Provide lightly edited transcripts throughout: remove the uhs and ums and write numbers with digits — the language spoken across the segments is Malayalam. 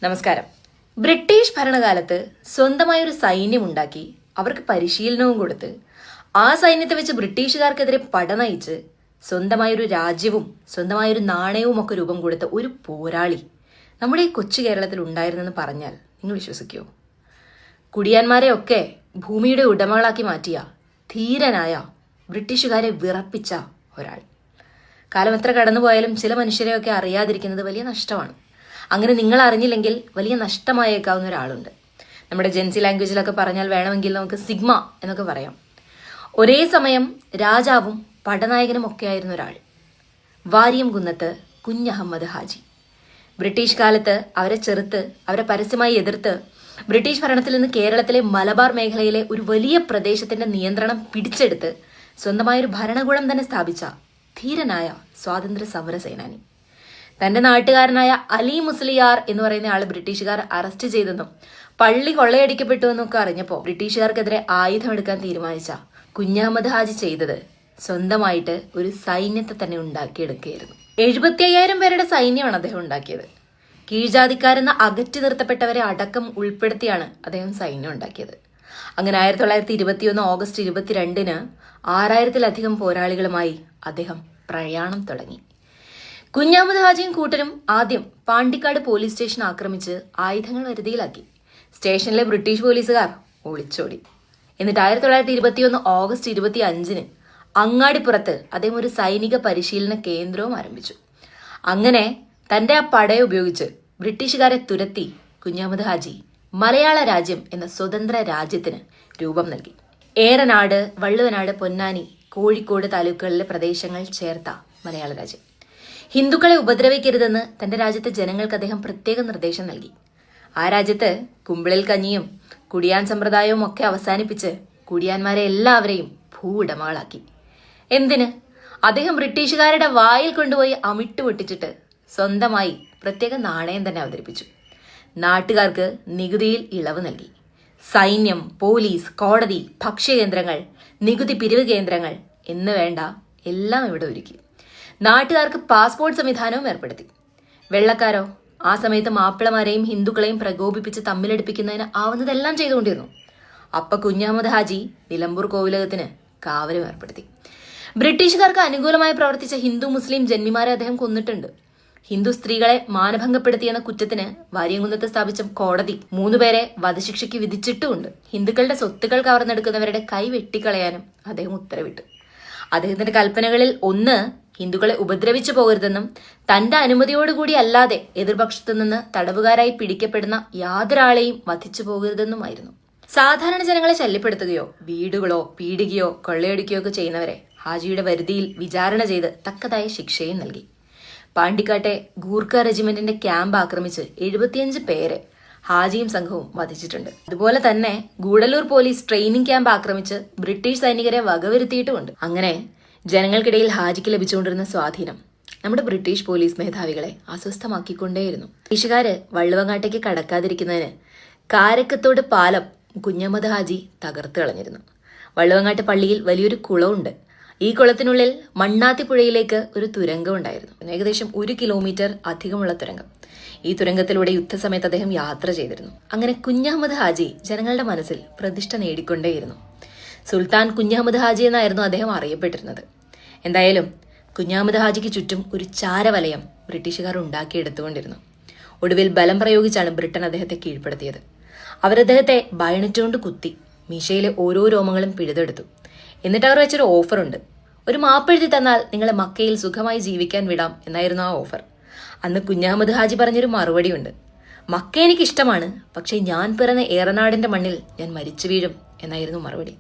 നമസ്കാരം. ബ്രിട്ടീഷ് ഭരണകാലത്ത് സ്വന്തമായൊരു സൈന്യമുണ്ടാക്കി അവർക്ക് പരിശീലനവും കൊടുത്ത് ആ സൈന്യത്തെ വെച്ച് ബ്രിട്ടീഷുകാർക്കെതിരെ പട നയിച്ച് സ്വന്തമായൊരു രാജ്യവും സ്വന്തമായൊരു നാണയവും ഒക്കെ രൂപം കൊടുത്ത ഒരു പോരാളി നമ്മുടെ ഈ കൊച്ചു കേരളത്തിൽ ഉണ്ടായിരുന്നെന്ന് പറഞ്ഞാൽ നിങ്ങൾ വിശ്വസിക്കുമോ? കുടിയാന്മാരെയൊക്കെ ഭൂമിയുടെ ഉടമകളാക്കി മാറ്റിയ ധീരനായ ബ്രിട്ടീഷുകാരെ വിറപ്പിച്ച ഒരാൾ. കാലം എത്ര കടന്നുപോയാലും ചില മനുഷ്യരെയൊക്കെ അറിയാതിരിക്കുന്നത് വലിയ നഷ്ടമാണ്. അങ്ങനെ നിങ്ങൾ അറിഞ്ഞില്ലെങ്കിൽ വലിയ നഷ്ടമായേക്കാവുന്ന ഒരാളുണ്ട്. നമ്മുടെ ജെൻസി ലാംഗ്വേജിലൊക്കെ പറഞ്ഞാൽ വേണമെങ്കിൽ നമുക്ക് സിഗ്മ എന്നൊക്കെ പറയാം. ഒരേ സമയം രാജാവും പടനായകനും ഒക്കെ ആയിരുന്ന ഒരാൾ. വാരിയംകുന്നത്ത് കുഞ്ഞഹമ്മദ് ഹാജി. ബ്രിട്ടീഷ് കാലത്ത് അവരെ ചെറുത്ത്, അവരെ പരസ്യമായി എതിർത്ത് ബ്രിട്ടീഷ് ഭരണത്തിൽ നിന്ന് കേരളത്തിലെ മലബാർ മേഖലയിലെ ഒരു വലിയ പ്രദേശത്തിന്റെ നിയന്ത്രണം പിടിച്ചെടുത്ത് സ്വന്തമായൊരു ഭരണകൂടം തന്നെ സ്ഥാപിച്ച ധീരനായ സ്വാതന്ത്ര്യ സമര സേനാനി. തന്റെ നാട്ടുകാരനായ അലി മുസ്ലിയാർ എന്ന് പറയുന്ന ആള് ബ്രിട്ടീഷുകാർ അറസ്റ്റ് ചെയ്തെന്നും പള്ളി കൊള്ളയടിക്കപ്പെട്ടു എന്നൊക്കെ അറിഞ്ഞപ്പോൾ ബ്രിട്ടീഷുകാർക്കെതിരെ ആയുധമെടുക്കാൻ തീരുമാനിച്ച കുഞ്ഞഹമ്മദ് ഹാജി ചെയ്തത് സ്വന്തമായിട്ട് ഒരു സൈന്യത്തെ തന്നെ ഉണ്ടാക്കിയെടുക്കുകയായിരുന്നു. 75,000 പേരുടെ സൈന്യമാണ് അദ്ദേഹം ഉണ്ടാക്കിയത്. കീഴ്ജാതിക്കാരെന്ന് അകറ്റി നിർത്തപ്പെട്ടവരെ അടക്കം ഉൾപ്പെടുത്തിയാണ് അദ്ദേഹം സൈന്യം ഉണ്ടാക്കിയത്. അങ്ങനെ 1921 ഓഗസ്റ്റ് 22 6,000-ലധികം പോരാളികളുമായി അദ്ദേഹം പ്രയാണം തുടങ്ങി. കുഞ്ഞഹമ്മദ് ഹാജിയും കൂട്ടരും ആദ്യം പാണ്ടിക്കാട് പോലീസ് സ്റ്റേഷൻ ആക്രമിച്ച് ആയുധങ്ങൾ വരുതിയിലാക്കി. സ്റ്റേഷനിലെ ബ്രിട്ടീഷ് പോലീസുകാർ ഒളിച്ചോടി. എന്നിട്ട് 1921 ഓഗസ്റ്റ് 25 അങ്ങാടിപ്പുറത്ത് അദ്ദേഹം ഒരു സൈനിക പരിശീലന കേന്ദ്രവും ആരംഭിച്ചു. അങ്ങനെ തന്റെ ആ പടയെ ഉപയോഗിച്ച് ബ്രിട്ടീഷുകാരെ തുരത്തി കുഞ്ഞഹമ്മദ് ഹാജി മലയാള രാജ്യം എന്ന സ്വതന്ത്ര രാജ്യത്തിന് രൂപം നൽകി. ഏറനാട്, വള്ളുവനാട്, പൊന്നാനി, കോഴിക്കോട് താലൂക്കുകളിലെ പ്രദേശങ്ങൾ ചേർത്ത മലയാള രാജ്യം. ഹിന്ദുക്കളെ ഉപദ്രവിക്കരുതെന്ന് തന്റെ രാജ്യത്തെ ജനങ്ങൾക്ക് അദ്ദേഹം പ്രത്യേക നിർദ്ദേശം നൽകി. ആ രാജ്യത്ത് കുമ്പിളിൽ കഞ്ഞിയും കുടിയാൻ സമ്പ്രദായവും ഒക്കെ അവസാനിപ്പിച്ച് കുടിയാന്മാരെ എല്ലാവരെയും ഭൂവുടമകളാക്കി. എന്തിന്? അദ്ദേഹം ബ്രിട്ടീഷുകാരുടെ വായിൽ കൊണ്ടുപോയി അമിട്ട് പൊട്ടിച്ചിട്ട് സ്വന്തമായി പ്രത്യേക നാണയം തന്നെ അവതരിപ്പിച്ചു. നാട്ടുകാർക്ക് നികുതിയിൽ ഇളവ് നൽകി. സൈന്യം, പോലീസ്, കോടതി, ഭക്ഷ്യകേന്ദ്രങ്ങൾ, നികുതി പിരിവ് കേന്ദ്രങ്ങൾ എന്ന് വേണ്ട എല്ലാം ഇവിടെ ഒരുക്കി. നാട്ടുകാർക്ക് പാസ്പോർട്ട് സംവിധാനവും ഏർപ്പെടുത്തി. വെള്ളക്കാരോ ആ സമയത്ത് മാപ്പിളമാരെയും ഹിന്ദുക്കളെയും പ്രകോപിപ്പിച്ച് തമ്മിലടിപ്പിക്കുന്നതിന് ആവുന്നതെല്ലാം ചെയ്തുകൊണ്ടിരുന്നു. അപ്പ കുഞ്ഞഹമ്മദ് ഹാജി നിലമ്പൂർ കോവിലകത്തിന് കാവലും ഏർപ്പെടുത്തി. ബ്രിട്ടീഷുകാർക്ക് അനുകൂലമായി പ്രവർത്തിച്ച ഹിന്ദു മുസ്ലിം ജന്മിമാരെ അദ്ദേഹം കൊന്നിട്ടുണ്ട്. ഹിന്ദു സ്ത്രീകളെ മാനഭംഗപ്പെടുത്തിയെന്ന കുറ്റത്തിന് വാരിയംകുന്നത്ത് സ്ഥാപിച്ച കോടതി 3 പേരെ വധശിക്ഷയ്ക്ക് വിധിച്ചിട്ടുമുണ്ട്. ഹിന്ദുക്കളുടെ സ്വത്തുക്കൾ കവർന്നെടുക്കുന്നവരുടെ കൈ വെട്ടിക്കളയാനും അദ്ദേഹം ഉത്തരവിട്ടു. അദ്ദേഹത്തിന്റെ കൽപ്പനകളിൽ ഒന്ന് ഹിന്ദുക്കളെ ഉപദ്രവിച്ചു പോകരുതെന്നും തന്റെ അനുമതിയോടുകൂടി അല്ലാതെ എതിർപക്ഷത്തു നിന്ന് തടവുകാരായി പിടിക്കപ്പെടുന്ന യാതൊരാളെയും വധിച്ചു പോകരുതെന്നുമായിരുന്നു. സാധാരണ ജനങ്ങളെ ശല്യപ്പെടുത്തുകയോ വീടുകളോ പീഡികയോ കൊള്ളയടിക്കുകയോ ഒക്കെ ചെയ്യുന്നവരെ ഹാജിയുടെ വരുതിയിൽ വിചാരണ ചെയ്ത് തക്കതായ ശിക്ഷയും നൽകി. പാണ്ടിക്കാട്ടെ ഗൂർഖ റെജിമെന്റിന്റെ ക്യാമ്പ് ആക്രമിച്ച് 75 പേരെ ഹാജിയും സംഘവും വധിച്ചിട്ടുണ്ട്. അതുപോലെ തന്നെ ഗൂഡല്ലൂർ പോലീസ് ട്രെയിനിങ് ക്യാമ്പ് ആക്രമിച്ച് ബ്രിട്ടീഷ് സൈനികരെ വകവരുത്തിയിട്ടുമുണ്ട്. അങ്ങനെ ജനങ്ങൾക്കിടയിൽ ഹാജിക്ക് ലഭിച്ചുകൊണ്ടിരുന്ന സ്വാധീനം നമ്മുടെ ബ്രിട്ടീഷ് പോലീസ് മേധാവികളെ അസ്വസ്ഥമാക്കിക്കൊണ്ടേയിരുന്നു. ബ്രിട്ടീഷുകാര് വള്ളുവങ്ങാട്ടേക്ക് കടക്കാതിരിക്കുന്നതിന് കാരക്കത്തോട് പാലം കുഞ്ഞഹമ്മദ് ഹാജി തകർത്ത് കളഞ്ഞിരുന്നു. വള്ളുവങ്ങാട്ട് പള്ളിയിൽ വലിയൊരു കുളമുണ്ട്. ഈ കുളത്തിനുള്ളിൽ മണ്ണാത്തി പുഴയിലേക്ക് ഒരു തുരങ്കം ഉണ്ടായിരുന്നു. ഏകദേശം 1 കിലോമീറ്റർ അധികമുള്ള തുരങ്കം. ഈ തുരങ്കത്തിലൂടെ യുദ്ധസമയത്ത് അദ്ദേഹം യാത്ര ചെയ്തിരുന്നു. അങ്ങനെ കുഞ്ഞഹമ്മദ് ഹാജി ജനങ്ങളുടെ മനസ്സിൽ പ്രതിഷ്ഠ നേടിക്കൊണ്ടേയിരുന്നു. സുൽത്താൻ കുഞ്ഞഹമ്മദ് ഹാജി എന്നായിരുന്നു അദ്ദേഹം അറിയപ്പെട്ടിരുന്നത്. എന്തായാലും കുഞ്ഞഹമ്മദ് ഹാജിക്ക് ചുറ്റും ഒരു ചാരവലയം ബ്രിട്ടീഷുകാർ ഉണ്ടാക്കിയെടുത്തുകൊണ്ടിരുന്നു. ഒടുവിൽ ബലം പ്രയോഗിച്ചാണ് ബ്രിട്ടൻ അദ്ദേഹത്തെ കീഴ്പ്പെടുത്തിയത്. അവരദ്ദേഹത്തെ ബയണറ്റ് കൊണ്ട് കുത്തി മീശയിലെ ഓരോ രോമങ്ങളും പിഴുതെടുത്തു. എന്നിട്ട് അവർ വെച്ചൊരു ഓഫറുണ്ട്. ഒരു മാപ്പെഴുതി തന്നാൽ നിങ്ങളെ മക്കയിൽ സുഖമായി ജീവിക്കാൻ വിടാം എന്നായിരുന്നു ആ ഓഫർ. അന്ന് കുഞ്ഞഹമ്മദ് ഹാജി പറഞ്ഞൊരു മറുപടിയുണ്ട്. മക്ക എനിക്ക് ഇഷ്ടമാണ്, പക്ഷേ ഞാൻ പിറന്ന ഏറനാടിന്റെ മണ്ണിൽ ഞാൻ മരിച്ചു വീഴും എന്നായിരുന്നു മറുപടി.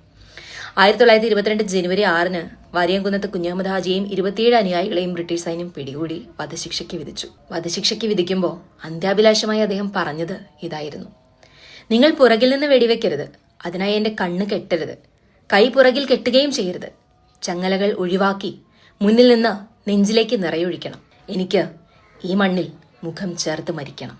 1922 ജനുവരി 6 വാരിയംകുന്നത്ത് കുഞ്ഞഹമ്മദ് ഹാജിയെയും 27 അനുയായികളെയും ബ്രിട്ടീഷ് സൈന്യം പിടികൂടി വധശിക്ഷയ്ക്ക് വിധിച്ചു. വധശിക്ഷയ്ക്ക് വിധിക്കുമ്പോൾ അന്ത്യാഭിലാഷമായി അദ്ദേഹം പറഞ്ഞത് ഇതായിരുന്നു: നിങ്ങൾ പുറകിൽ നിന്ന് വെടിവെക്കരുത്, അതിനായി എന്റെ കണ്ണ് കെട്ടരുത്, കൈ പുറകിൽ കെട്ടുകയും ചെയ്യരുത്, ചങ്ങലകൾ ഒഴിവാക്കി മുന്നിൽ നിന്ന് നെഞ്ചിലേക്ക് നിറയൊഴിക്കണം, എനിക്ക് ഈ മണ്ണിൽ മുഖം ചേർത്ത് മരിക്കണം.